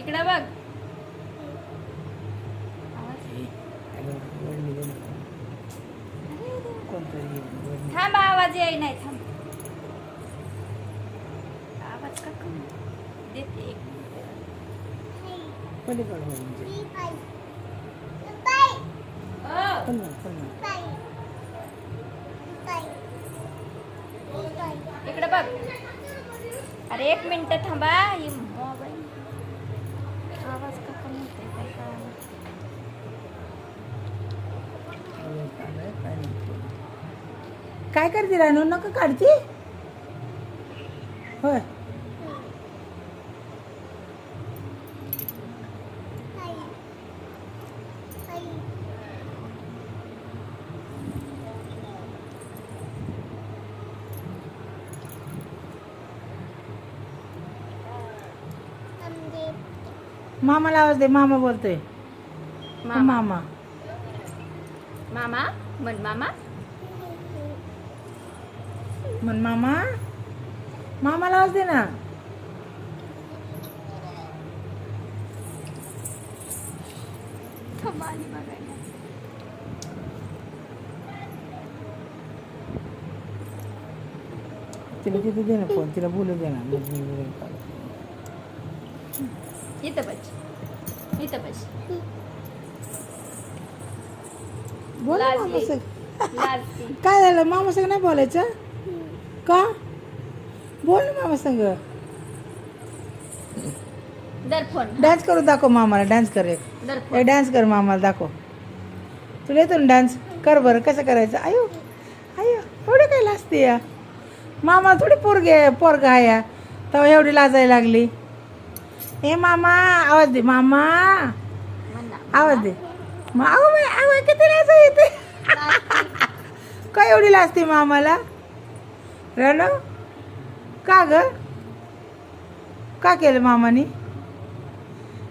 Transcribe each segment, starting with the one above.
इकडे बघ. थांब आवाज येई नाही. थांब आवाज का कमी देते एक इकडे बघ. अरे 1 मिनिट थांबा. ही मोबाईल आवाज का कमी होतोय काय कळलं. काय करते रानू नका काढते होय. मामाला आवाज दे. मामा बोलतोय. मामा मामा म्हण. मामा म्हण. मामा मामाला आवाज दे ना. कमाली बघायला. तिला तिथे दे ना फोन. तिला बोलू दे ना. इथं बस. इथं बस. बोल ना लाजली. मामा संग. लाजती. काय झालं मामा संग नाही बोलायचं का? बोल ना मामा संग. दर फोन. डान्स करू दाखव मामाला. डान्स कर एक. दर फोन. डान्स कर मामाला दाखव. तुला येतो ना डान्स. कर बरं. कसं करायचं. आयो आयो एवढं काय लाजते या. मामा थोडी पोरग आहे या. तेव्हा एवढी लाजायला लागली. ए मामा आवाज दे. मामा म्हण ना. आवाज दे. आवाज किती लाजा येते. काय एवढी लाजते मामाला रानू. का ग का केलं मामाने.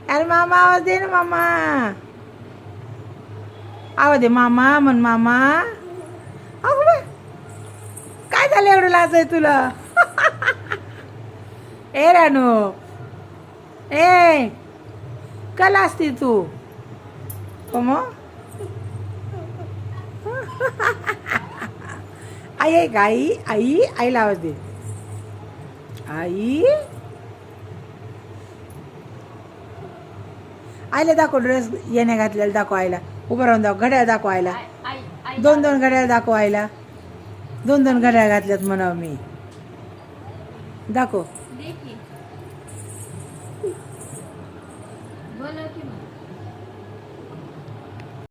अरे मामा आवाज दे ना. मामा आवाज दे. मामा म्हण. मामा अगं बाई, काय झालं एवढं लाज आहे तुला. ए रानू ए का लाजती तू. कम आई आहे का. आई आई आईला आवाज दे. आई आईला दाखव. ड्रेस येण्या घातलेला दाखव आईला. उभं राहून दाखव. घड्याळ दाखव आईला. आई आई 2 घड्याळ दाखव आईला. 2 घड्याळ घातल्यात म्हणावं मी. दाखव. दे की. बोलव की मग.